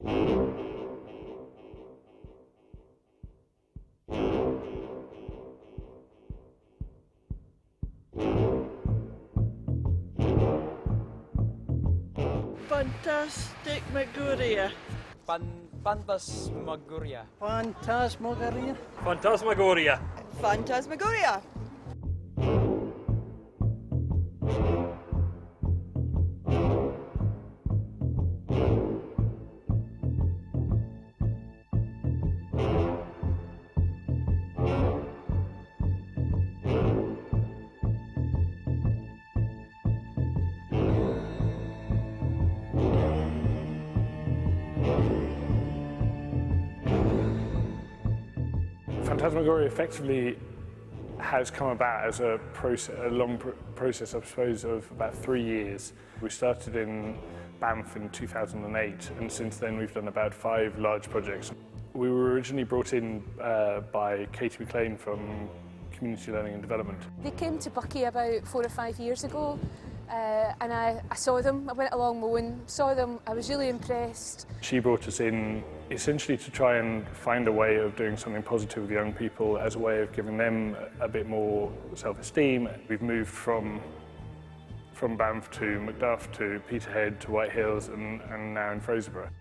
Fantasmagoria. Fantasmagoria. Fantasmagoria. Fantasmagoria. Fantasmagoria. Fantasmagoria effectively has come about as a long process, I suppose, of about 3 years. We started in Banff in 2008, and since then we've done about 5 large projects. We were originally brought in by Katie McLean from Community Learning and Development. They came to Buckie about 4 or 5 years ago, and I saw them. I went along mowing, saw them, I was really impressed. She brought us in essentially to try and find a way of doing something positive with young people as a way of giving them a bit more self-esteem. We've moved from Banff to Macduff to Peterhead to White Hills and now in Fraserburgh.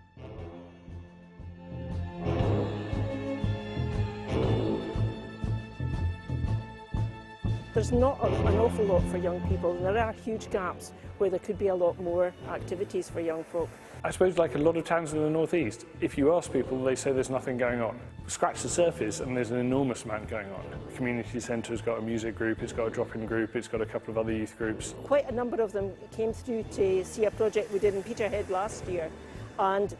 There's not an awful lot for young people, and there are huge gaps where there could be a lot more activities for young folk. I suppose like a lot of towns in the northeast, if you ask people, they say there's nothing going on. Scratch the surface and there's an enormous amount going on. The community centre's got a music group, it's got a drop-in group, it's got a couple of other youth groups. Quite a number of them came through to see a project we did in Peterhead last year, and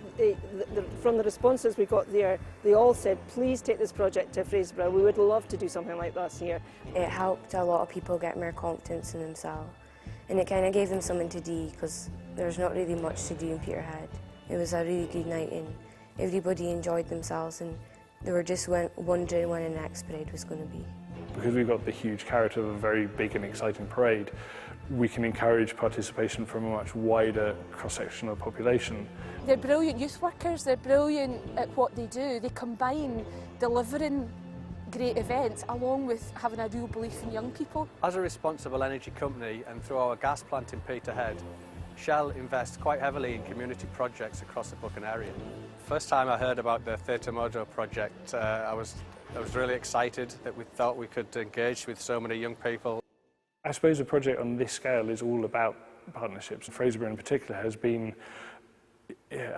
from the responses we got there, they all said, please take this project to Fraserburgh, we would love to do something like this here. It helped a lot of people get more confidence in themselves, and it kind of gave them something to do, because there's not really much to do in Peterhead. It was a really good night and everybody enjoyed themselves, and they were just wondering when the next parade was going to be. Because we've got the huge carrot of a very big and exciting parade, we can encourage participation from a much wider cross-section of the population. They're brilliant youth workers, they're brilliant at what they do. They combine delivering great events along with having a real belief in young people. As a responsible energy company and through our gas plant in Peterhead, Shell invests quite heavily in community projects across the Buchan area. First time I heard about the Modo project, I was really excited that we thought we could engage with so many young people. I suppose a project on this scale is all about partnerships. Fraserburgh in particular has been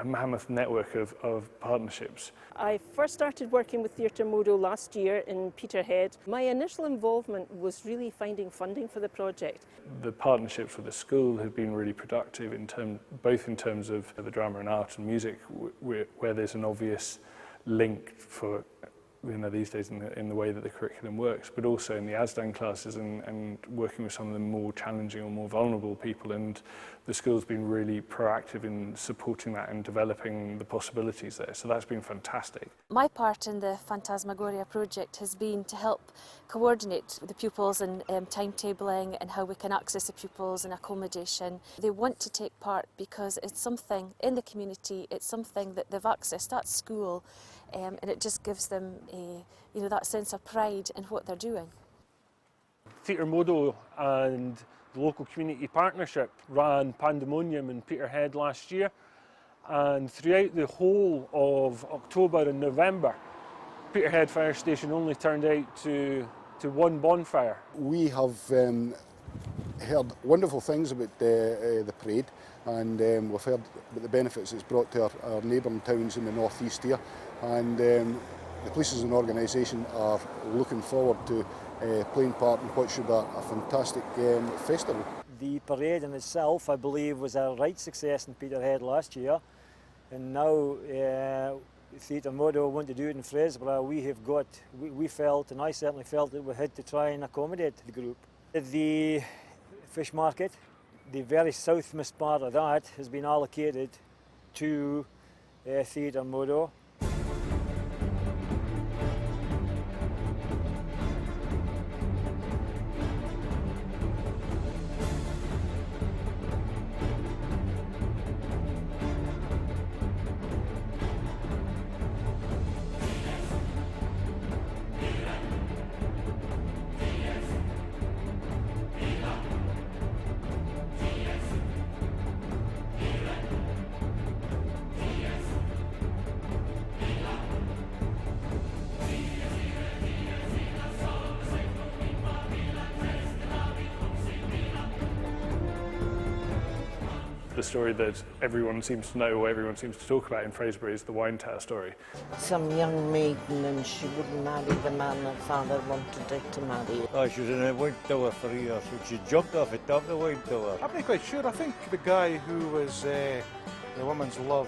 a mammoth network of partnerships. I first started working with Theatre Modo last year in Peterhead. My initial involvement was really finding funding for the project. The partnerships with the school have been really productive, both in terms of the drama and art and music, where there's an obvious link for these days in the way that the curriculum works, but also in the ASDAN classes and working with some of the more challenging or more vulnerable people, and the school's been really proactive in supporting that and developing the possibilities there, so that's been fantastic. My part in the Fantasmagoria project has been to help coordinate the pupils and timetabling and how we can access the pupils and accommodation. They want to take part because it's something in the community, it's something that they've accessed at school, and it just gives them that sense of pride in what they're doing. Theatre Modo and the local community partnership ran Pandemonium in Peterhead last year, and throughout the whole of October and November, Peterhead Fire Station only turned out to one bonfire. We have heard wonderful things about the parade, and we've heard about the benefits it's brought to our neighbouring towns in the northeast here, and the police as an organisation are looking forward to playing part in what should be a fantastic festival. The parade in itself, I believe, was a right success in Peterhead last year, and now Theatre Modo want to do it in Fraserburgh. We felt, and I certainly felt, that we had to try and accommodate the group. The fish market, the very southmost part of that, has been allocated to Theatre Modo. the story that everyone seems to know or everyone seems to talk about in Fraserburgh is the wine tower story. Some young maiden and she wouldn't marry the man her father wanted her to marry. Oh, she was in a wine tower for years, so she jumped off the top of the wine tower. I'm not quite sure. I think the guy who was the woman's love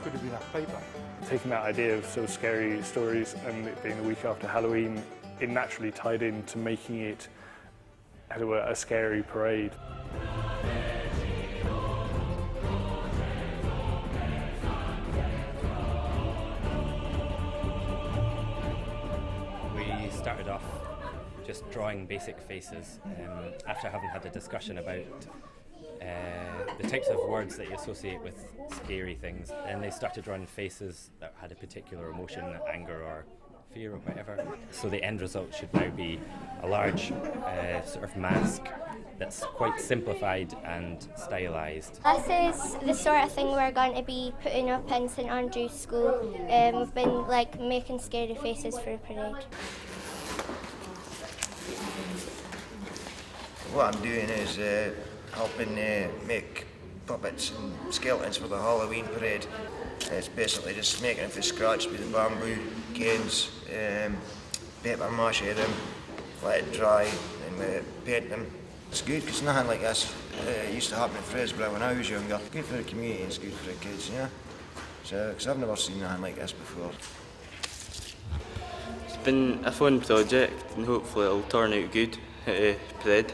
could have been a piper. Taking that idea of sort of scary stories and it being the week after Halloween, it naturally tied into making it as it were, a scary parade. We started off just drawing basic faces after having had a discussion about the types of words that you associate with scary things, and they started drawing faces that had a particular emotion, anger or fear or whatever. So the end result should now be a large sort of mask that's quite simplified and stylised. This is the sort of thing we're going to be putting up in St Andrew's School. We've been making scary faces for a parade. What I'm doing is helping make puppets and skeletons for the Halloween parade. It's basically just making them from scratch with the bamboo, canes, paper mache them, let it dry, and we paint them. It's good because nothing like this used to happen in Fraserburgh when I was younger. Good for the community and it's good for the kids, yeah? So, because I've never seen nothing like this before. It's been a fun project and hopefully it'll turn out good at a parade.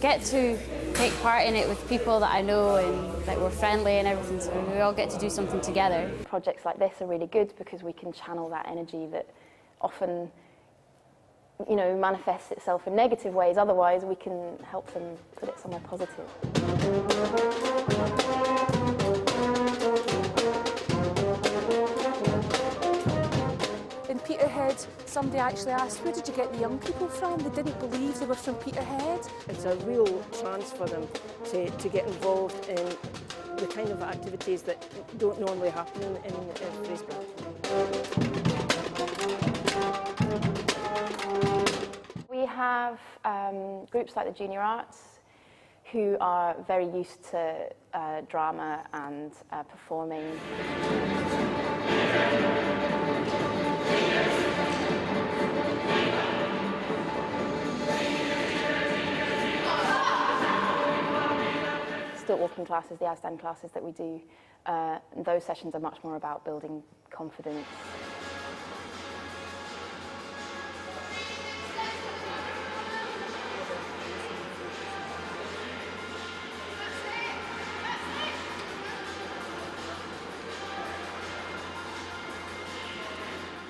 Get to take part in it with people that I know and we're friendly and everything, so we all get to do something together. Projects like this are really good because we can channel that energy that often manifests itself in negative ways. Otherwise, we can help them put it somewhere positive. In Peterhead, somebody actually asked, where did you get the young people from? They didn't believe they were from Peterhead. It's a real chance for them to get involved in the kind of activities that don't normally happen in Fraserburgh. We have groups like the Junior Arts who are very used to drama and performing. Stilt walking classes, the Asdan classes that we do, those sessions are much more about building confidence.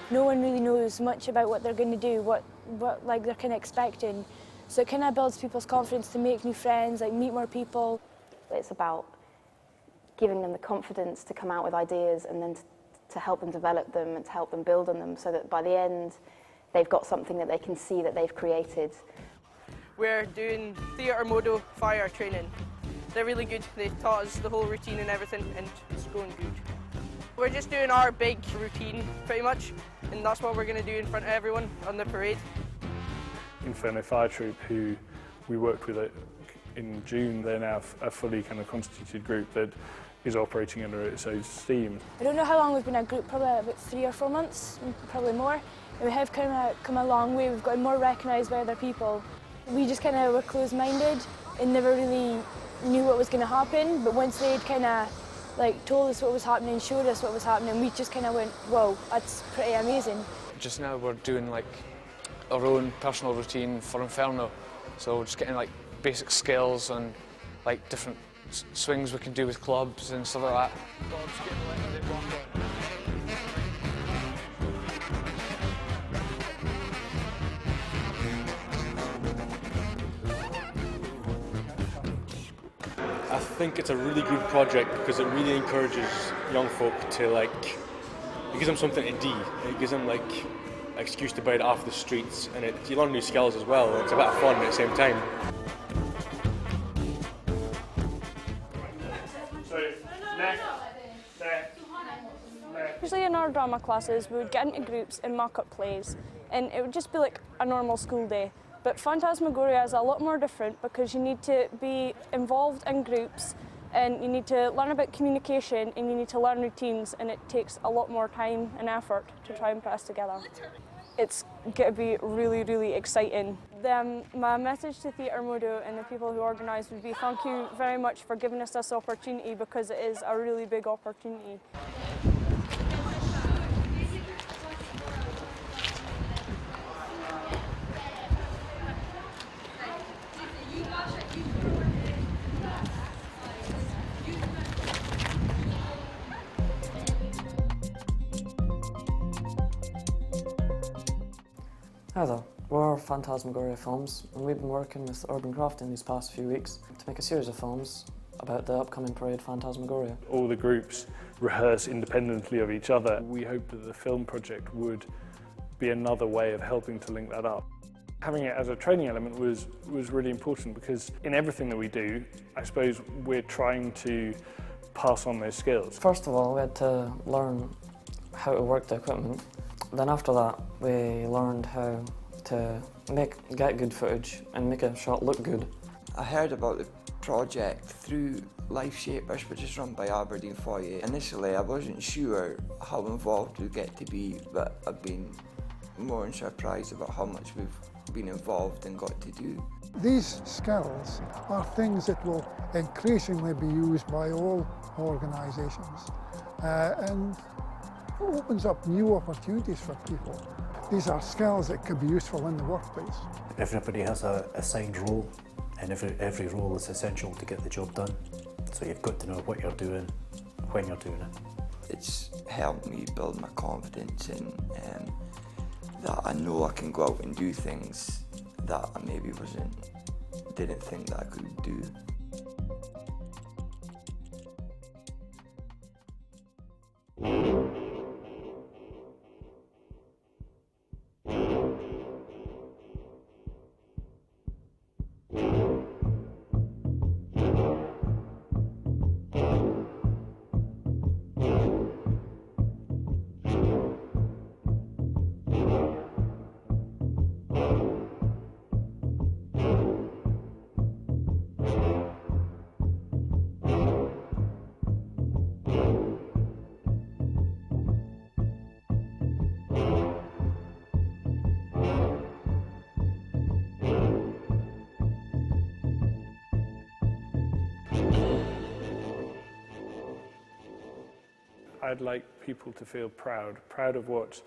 No one really knows much about what they're going to do, what they're kind of expecting. So it kind of builds people's confidence to make new friends, meet more people. It's about giving them the confidence to come out with ideas and then to help them develop them and to help them build on them so that by the end they've got something that they can see that they've created. We're doing theatre Modo fire training. They're really good. They taught us the whole routine and everything, and it's going good. We're just doing our big routine pretty much, and that's what we're going to do in front of everyone on the parade. Inferno Fire Troop, who we worked with in June, they're now a fully kind of constituted group that is operating under its own steam. I don't know how long we've been a group, probably about 3 or 4 months, probably more. And we have kind of come a long way. We've gotten more recognised by other people. We just kind of were closed-minded and never really knew what was going to happen. But once they'd kind of told us what was happening, showed us what was happening, we just kind of went, whoa, that's pretty amazing. Just now we're doing our own personal routine for Inferno. So we're just getting basic skills and different swings we can do with clubs and stuff like that. I think it's a really good project because it really encourages young folk to it gives them something to do. It gives them an excuse to buy it off the streets, and you learn new skills as well. It's a bit of fun at the same time. Usually in our drama classes we would get into groups and mark up plays, and it would just be like a normal school day. But Fantasmagoria is a lot more different because you need to be involved in groups and you need to learn about communication and you need to learn routines, and it takes a lot more time and effort to try and put us together. It's going to be really, really exciting. My message to Theatre Modo and the people who organise would be thank you very much for giving us this opportunity, because it is a really big opportunity. Hi there, we're Fantasmagoria Films, and we've been working with Urban Crafting these past few weeks to make a series of films about the upcoming parade Fantasmagoria. All the groups rehearse independently of each other. We hope that the film project would be another way of helping to link that up. Having it as a training element was really important, because in everything that we do, I suppose we're trying to pass on those skills. First of all, we had to learn how to work the equipment. Then after that, we learned how to get good footage and make a shot look good. I heard about the project through Life Shapers, which is run by Aberdeen 48. Initially, I wasn't sure how involved we'd get to be, but I've been more than surprised about how much we've been involved and got to do. These skills are things that will increasingly be used by all organisations, and opens up new opportunities for people. These are skills that could be useful in the workplace. Everybody has a assigned role, and every role is essential to get the job done. So you've got to know what you're doing, when you're doing it. It's helped me build my confidence in that I know I can go out and do things that I maybe didn't think that I could do. I'd like people to feel proud of what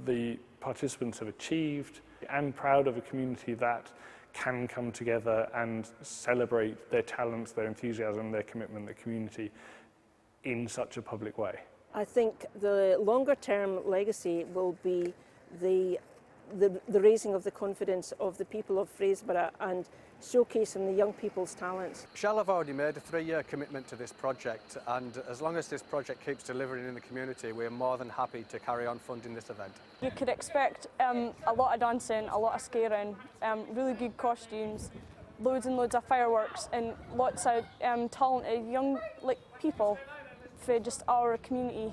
the participants have achieved, and proud of a community that can come together and celebrate their talents, their enthusiasm, their commitment, their community in such a public way. I think the longer term legacy will be the raising of the confidence of the people of Fraserburgh and showcasing the young people's talents. Shell have already made a 3-year commitment to this project, and as long as this project keeps delivering in the community, we're more than happy to carry on funding this event. You could expect a lot of dancing, a lot of scaring, really good costumes, loads and loads of fireworks, and lots of talented young people for just our community.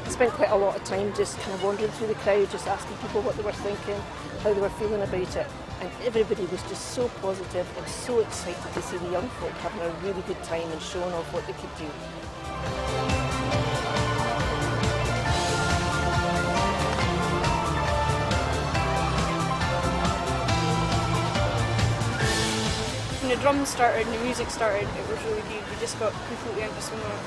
Spent quite a lot of time just kind of wandering through the crowd, just asking people what they were thinking, how they were feeling about it, and everybody was just so positive and so excited to see the young folk having a really good time and showing off what they could do. When the drums started and the music started, it was really good. We just got completely into swing of it.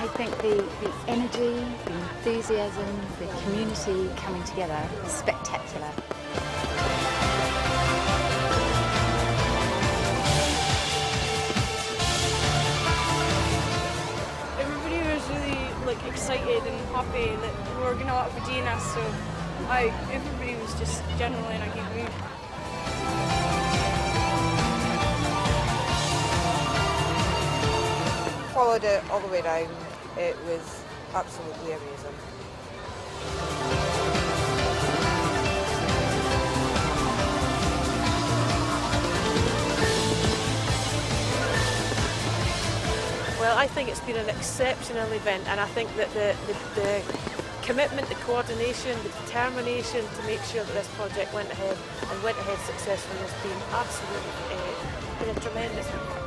I think the energy, the enthusiasm, the community coming together is spectacular. Everybody was really excited and happy that we were going to Aberdeen us, so everybody was just generally in a good mood. Followed it all the way round. It was absolutely amazing. Well, I think it's been an exceptional event, and I think that the commitment, the coordination, the determination to make sure that this project went ahead successfully has been absolutely been a tremendous effort.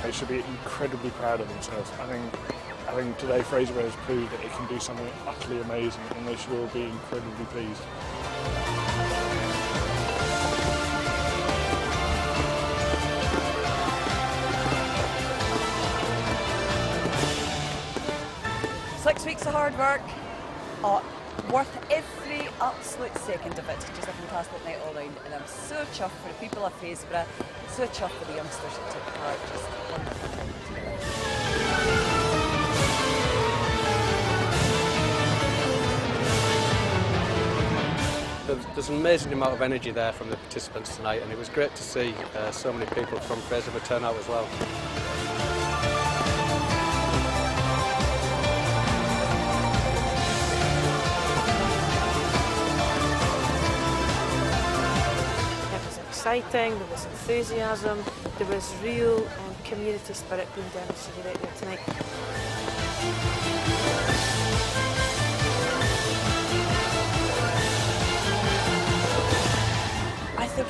They should be incredibly proud of themselves. I think today Fraserburgh has proved that it can do something utterly amazing, and they should all be incredibly pleased. Six weeks of hard work, worth every absolute second of it. Just a fantastic night all round, and I'm so chuffed for the people of Fraserburgh, so chuffed for the youngsters that took part. Just wonderful time together. There's an amazing amount of energy there from the participants tonight, and it was great to see so many people from Fraserburgh turn out as well. Exciting, there was enthusiasm, there was real community spirit being demonstrated out there tonight.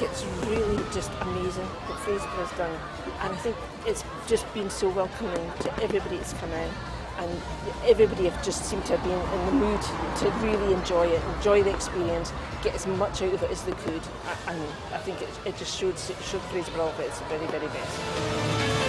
think it's really just amazing what Fraserburgh has done, and I think it's just been so welcoming to everybody that's come in, and everybody have just seemed to have been in the mood to really enjoy it, enjoy the experience, get as much out of it as they could, and I think it just showed Fraserburgh at its very, very best.